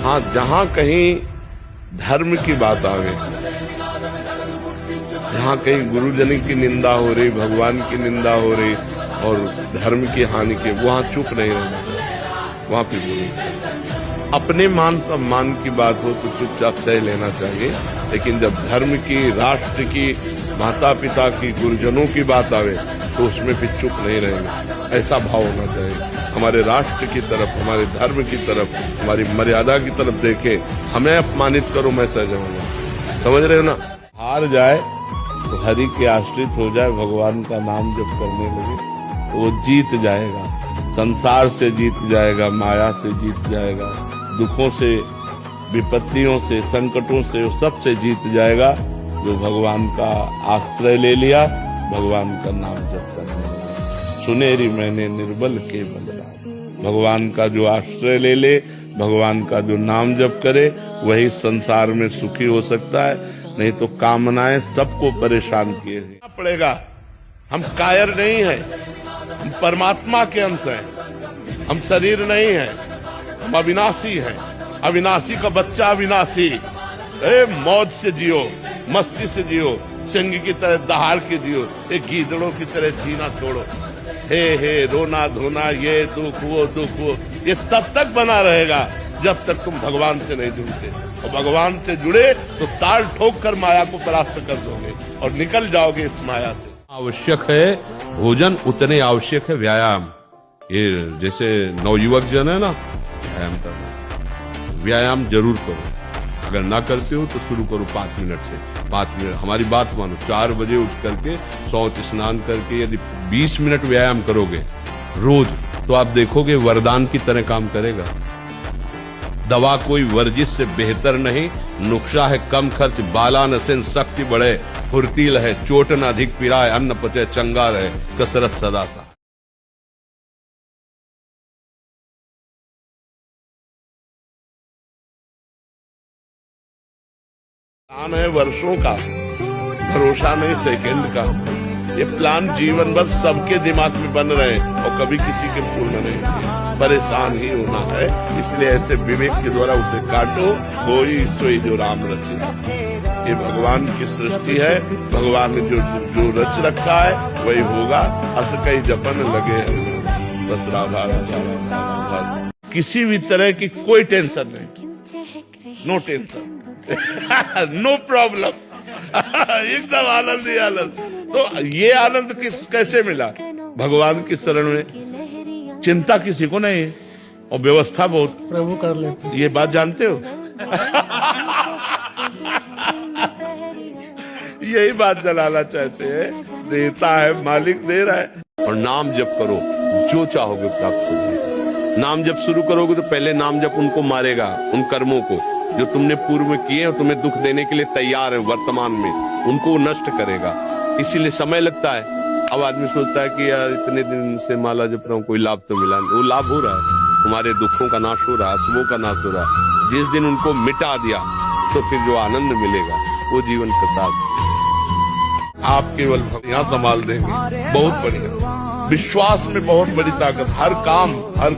हाँ, जहां कहीं धर्म की बात आवे, जहां कहीं गुरुजन की निंदा हो रही, भगवान की निंदा हो रही और धर्म की हानि की, वहां चुप नहीं रहना, वहां पे बोलना। अपने मान सम्मान की बात हो तो चुपचाप सह लेना चाहिए, लेकिन जब धर्म की, राष्ट्र की, माता पिता की, गुरुजनों की बात आवे तो उसमें फिर चुप नहीं रहेंगे। ऐसा भाव होना चाहिए, हमारे राष्ट्र की तरफ, हमारे धर्म की तरफ, हमारी मर्यादा की तरफ देखे, हमें अपमानित करो मैं सह जाऊंगा। समझ रहे हो ना? हार जाए तो हरि के आश्रित हो जाए, भगवान का नाम जब करने लगे तो वो जीत जाएगा, संसार से जीत जाएगा, माया से जीत जाएगा, दुखों से, विपत्तियों से, संकटों से, वो सबसे जीत जाएगा जो भगवान का आश्रय ले लिया, भगवान का नाम जप करने लगा। सुनेरी मैंने निर्बल के बलराम, भगवान का जो आश्रय ले ले, भगवान का जो नाम जप करे, वही संसार में सुखी हो सकता है, नहीं तो कामनाएं सबको परेशान किए पड़ेगा। हम कायर नहीं हैं, हम परमात्मा के अंश हैं, हम शरीर नहीं हैं, हम अविनाशी हैं। अविनाशी का बच्चा अविनाशी। मौज से जियो, मस्ती से जियो, सिंह की तरह दहाड़ के जियो, एक गीदड़ों की तरह जीना छोड़ो। हे रोना धोना, ये दुख वो, ये तब तक बना रहेगा जब तक तुम भगवान से नहीं जुड़ते। और भगवान से जुड़े तो ताल ठोक कर माया को परास्त कर दोगे और निकल जाओगे इस माया से। आवश्यक है भोजन, उतने आवश्यक है व्यायाम। ये जैसे नवयुवक जन है ना, व्यायाम करना, व्यायाम जरूर करो। अगर ना करते हो तो शुरू करो 5 मिनट से। 5 मिनट, हमारी बात मानो, 4 बजे उठ करके शौच स्नान करके यदि 20 मिनट व्यायाम करोगे रोज, तो आप देखोगे वरदान की तरह काम करेगा। दवा कोई वर्जिश से बेहतर नहीं, नुस्खा है कम खर्च, बाला नसेन शक्ति बढ़े, फुर्तील है, चोट न अधिक पिराए, अन्न पचे चंगा रहे, कसरत सदा सा। प्लान है वर्षों का, भरोसा नहीं सेकंड का। ये प्लान जीवन भर सबके दिमाग में बन रहे हैं और कभी किसी के पूर्ण नहीं। परेशान ही होना है, इसलिए ऐसे विवेक के द्वारा उसे काटो। कोई सोई जो राम रचे, ये भगवान की सृष्टि है, भगवान ने जो रच रखा है वही होगा। अस कई जपन लगे हैं, बस राधा राधा। किसी भी तरह की कोई टेंशन नहीं, नो टेंशन, नो प्रॉब्लम, एकदम आनंद ही आनंद। तो ये आनंद कैसे मिला? भगवान की शरण में। चिंता किसी को नहीं है और व्यवस्था बहुत प्रभु कर लेते, ये बात जानते हो। यही बात जलाना चाहते हैं, देता है मालिक, दे रहा है। और नाम जप करो, जो चाहोगे प्राप्त होगा। नाम जप शुरू करोगे तो पहले नाम जप उनको मारेगा, उन कर्मों को जो तुमने पूर्व में किए और तुम्हें दुख देने के लिए तैयार है वर्तमान में, उनको नष्ट करेगा। इसीलिए समय लगता है। अब आदमी सोचता है कि यार इतने दिन से माला जप रहा हूँ, कोई लाभ तो मिला नहीं। वो लाभ हो रहा है, तुम्हारे दुखों का नाश हो रहा है, अशुभों का नाश हो रहा है। जिस दिन उनको मिटा दिया तो फिर जो आनंद मिलेगा वो जीवन प्रताप। आप केवल यहाँ संभाल देंगे, बहुत बढ़िया। विश्वास में बहुत बड़ी ताकत, हर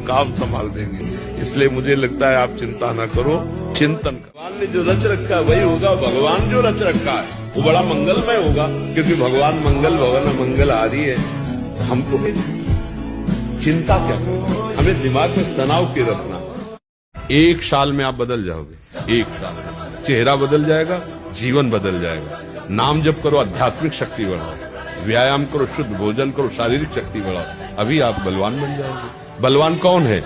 काम संभाल देंगे। इसलिए मुझे लगता है आप चिंता ना करो, चिंतन। भगवान ने जो रच रखा है वही होगा। भगवान जो रच रखा है वो बड़ा मंगलमय होगा, क्योंकि भगवान मंगल भवन मंगलहारी है। हमको चिंता क्या करना, हमें दिमाग में तनाव क्यों रखना। 1 साल में आप बदल जाओगे, 1 साल में चेहरा बदल जाएगा, जीवन बदल जाएगा। नाम जप करो, आध्यात्मिक शक्ति बढ़ाओ, व्यायाम करो, शुद्ध भोजन करो, शारीरिक शक्ति बढ़ाओ, अभी आप बलवान बन जाओगे। बलवान कौन है?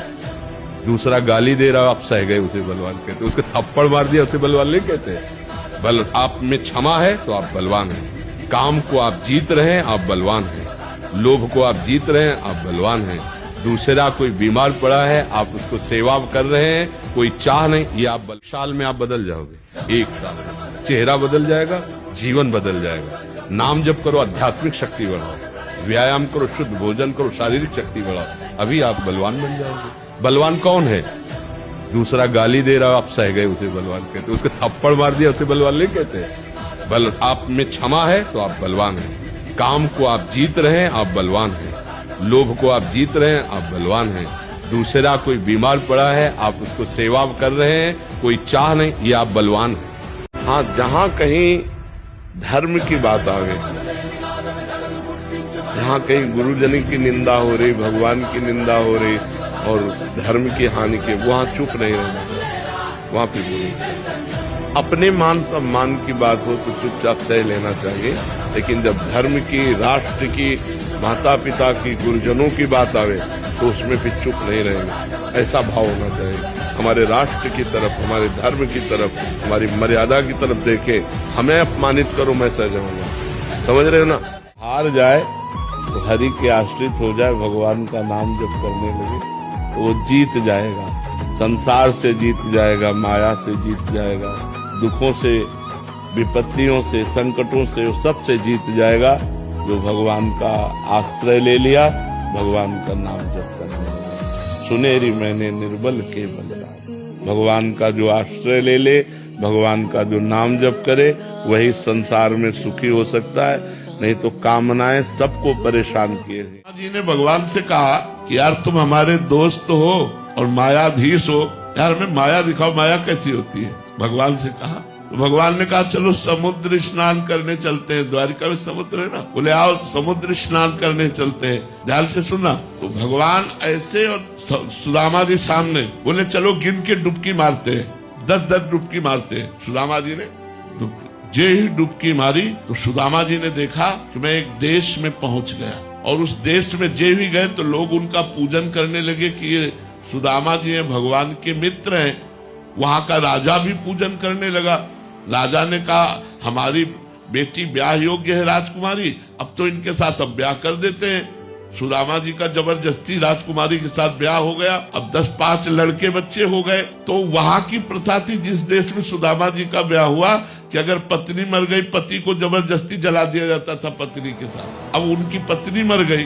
दूसरा गाली दे रहा, आप सह गए, उसे बलवान कहते। उसके थप्पड़ मार दिया, उसे बलवान नहीं कहते। बल आप में क्षमा है तो आप बलवान हैं। काम को आप जीत रहे हैं, आप बलवान हैं। लोभ को आप जीत रहे हैं, आप बलवान हैं। दूसरा कोई बीमार पड़ा है, आप उसको सेवा कर रहे हैं, कोई चाह नहीं, ये आप साल में आप बदल जाओगे। 1 साल में चेहरा बदल जाएगा, जीवन बदल जाएगा। नाम जप करो, आध्यात्मिक शक्ति बढ़ाओ, व्यायाम करो, शुद्ध भोजन करो, शारीरिक शक्ति बढ़ाओ, अभी आप बलवान बन जाओगे। बलवान कौन है? दूसरा गाली दे रहा, आप सह गए, उसे बलवान कहते। उसके थप्पड़ मार दिया, उसे बलवान नहीं कहते। बल आप में क्षमा है तो आप बलवान हैं। काम को आप जीत रहे हैं, आप बलवान हैं। लोभ को आप जीत रहे हैं, आप बलवान हैं। दूसरा कोई बीमार पड़ा है, आप उसको सेवा कर रहे हैं, कोई चाह नहीं, ये आप बलवान हैं। हाँ, जहां कहीं धर्म की बात आवे, जहां कहीं गुरुजन की निंदा हो रही, भगवान की निंदा हो रही और धर्म की हानि की, वहां चुप नहीं रहना चाहिए, वहां पे बोलना। अपने मान सम्मान की बात हो तो चुपचाप सह लेना चाहिए, लेकिन जब धर्म की, राष्ट्र की, माता पिता की, गुरुजनों की बात आवे तो उसमें भी चुप नहीं रहेंगे। ऐसा भाव होना चाहिए, हमारे राष्ट्र की तरफ, हमारे धर्म की तरफ, हमारी मर्यादा की तरफ देखे, हमें अपमानित करो मैं सह जाऊंगा। समझ रहे हो ना? हार जाए तो हरि के आश्रित हो जाए, भगवान का नाम जब करने लगे तो वो जीत जाएगा, संसार से जीत जाएगा, माया से जीत जाएगा, दुखों से, विपत्तियों से, संकटों से, सबसे जीत जाएगा। जो भगवान का आश्रय ले लिया, भगवान का नाम जप करने लगा। सुनेरी मैंने निर्बल के बलराम। भगवान का जो आश्रय ले ले, भगवान का जो नाम जप करे, वही संसार में सुखी हो सकता है, नहीं तो कामनाएं सबको परेशान किए हैं। जी ने भगवान से कहा कि यार तुम हमारे दोस्त हो और मायाधीश हो, यार हमें माया दिखाओ, माया कैसी होती है। भगवान से कहा तो भगवान ने कहा चलो समुद्र स्नान करने चलते हैं, द्वारिका में समुद्र है ना, बोले आओ समुद्र स्नान करने चलते हैं। ध्यान से सुनना, तो भगवान ऐसे और सुदामा जी सामने बोले चलो गिन के डुबकी मारते हैं, 10-10 डुबकी मारते हैं। सुदामा जी ने जे ही डुबकी मारी तो सुदामा जी ने देखा कि मैं एक देश में पहुंच गया, और उस देश में जे ही गए तो लोग उनका पूजन करने लगे कि ये सुदामा जी हैं, भगवान के मित्र हैं। वहां का राजा भी पूजन करने लगा। राजा ने कहा हमारी बेटी ब्याह योग्य है राजकुमारी, अब तो इनके साथ अब ब्याह कर देते हैं। सुदामा जी का जबरदस्ती राजकुमारी के साथ ब्याह हो गया। अब 10-5 लड़के बच्चे हो गए। तो वहां की प्रथा थी जिस देश में सुदामा जी का ब्याह हुआ कि अगर पत्नी मर गई, पति को जबरदस्ती जला दिया जाता था पत्नी के साथ। अब उनकी पत्नी मर गई,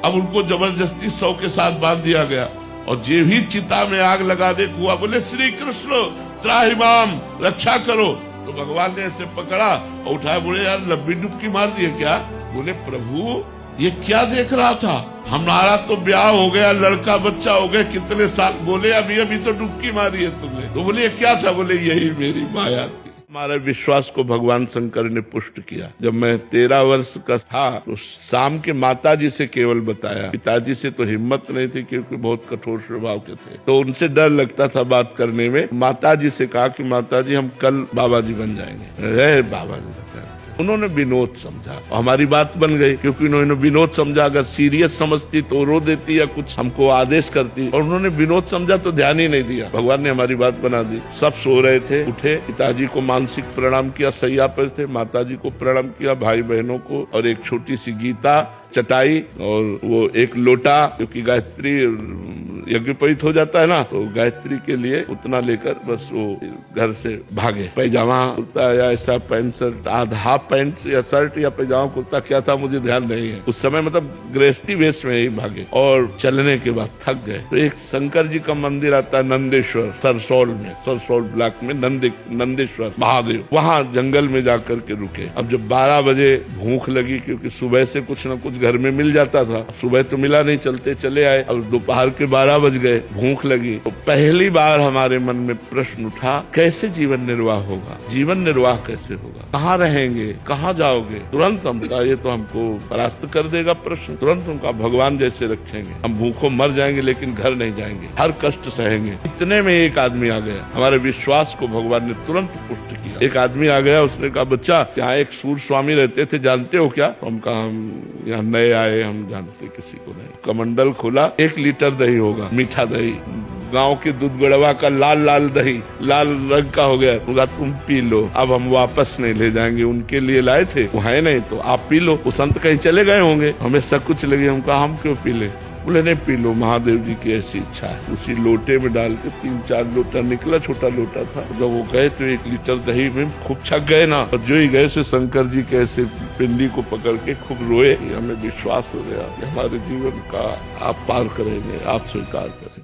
अब उनको जबरदस्ती 100 के साथ बांध दिया गया, और जे भी चिता में आग लगाने को हुआ बोले श्री कृष्ण त्राहिमाम, रक्षा करो। तो भगवान ने ऐसे पकड़ा और उठाया, बोले यार लंबी डुबकी मार दिए क्या? बोले प्रभु ये क्या देख रहा था, हमारा तो ब्याह हो गया, लड़का बच्चा हो गया, कितने साल। बोले अभी तो डुबकी मारी है तुमने। तो बोले ये क्या था? बोले यही मेरी माया थी। हमारे विश्वास को भगवान शंकर ने पुष्ट किया। जब मैं 13 वर्ष का था तो शाम के माताजी से केवल बताया, पिताजी से तो हिम्मत नहीं थी क्योंकि बहुत कठोर स्वभाव के थे, तो उनसे डर लगता था बात करने में। माताजी से कहा कि माताजी हम कल बाबा जी बन जाएंगे। बाबा जी उन्होंने विनोद समझा, हमारी बात बन गई, क्योंकि उन्होंने विनोद समझा। अगर सीरियस समझती तो रो देती या कुछ हमको आदेश करती, और उन्होंने विनोद समझा तो ध्यान ही नहीं दिया। भगवान ने हमारी बात बना दी। सब सो रहे थे, उठे, पिताजी को मानसिक प्रणाम किया, सैया पर थे, माताजी को प्रणाम किया, भाई बहनों को, और एक छोटी सी गीता, चटाई और वो एक लोटा, क्योंकि गायत्री यज्ञोपवीत हो जाता है ना, तो गायत्री के लिए उतना लेकर बस वो घर से भागे। पैजामा कुर्ता या ऐसा पैंट शर्ट, हाफ पैंट या शर्ट या पैजामा कुर्ता क्या था मुझे ध्यान नहीं है उस समय, मतलब गृहस्थी वेश में ही भागे। और चलने के बाद थक गए तो एक शंकर जी का मंदिर आता है नंदेश्वर, सरसौल ब्लॉक में नंदेश्वर महादेव, वहाँ जंगल में जाकर के रुके। अब जब 12 बजे भूख लगी, क्योंकि सुबह से कुछ न कुछ घर में मिल जाता था, सुबह तो मिला नहीं, चलते चले आए। अब दोपहर के 12 बज गए, भूख लगी, तो पहली बार हमारे मन में प्रश्न उठा, कैसे जीवन निर्वाह होगा, जीवन निर्वाह कैसे होगा, कहाँ रहेंगे, कहाँ जाओगे। तुरंत हम कहा ये तो हमको परास्त कर देगा प्रश्न। तुरंत उनका भगवान जैसे रखेंगे, हम भूखों मर जाएंगे लेकिन घर नहीं जाएंगे, हर कष्ट सहेंगे। इतने में एक आदमी आ गया, हमारे विश्वास को भगवान ने तुरंत पुष्ट किया। एक आदमी आ गया, उसने कहा बच्चा यहाँ एक सूर स्वामी रहते थे, जानते हो क्या? तो हम कहा हम यहाँ नए आए, हम जानते किसी को नहीं। कमंडल खोला, 1 लीटर दही होगा, मीठा दही, गांव के दूध गड़वा का लाल दही, लाल रंग का हो गया। बोला तुम पी लो, अब हम वापस नहीं ले जाएंगे, उनके लिए लाए थे, वो है नहीं तो आप पी लो। वो संत कहीं चले गए होंगे, हमें सब कुछ लगे, हम कहा हम क्यों पी ले? बोले नहीं पी लो, महादेव जी की ऐसी इच्छा है। उसी लोटे में डाल के 3-4 लोटा निकला, छोटा लोटा था। जब वो गए तो 1 लीटर दही में खूब छक गए ना, और जो ही गए सो शंकर जी के ऐसे पिंडी को पकड़ के खूब रोए। हमें विश्वास हो गया कि हमारे जीवन का आप पार करेंगे, आप स्वीकार करेंगे।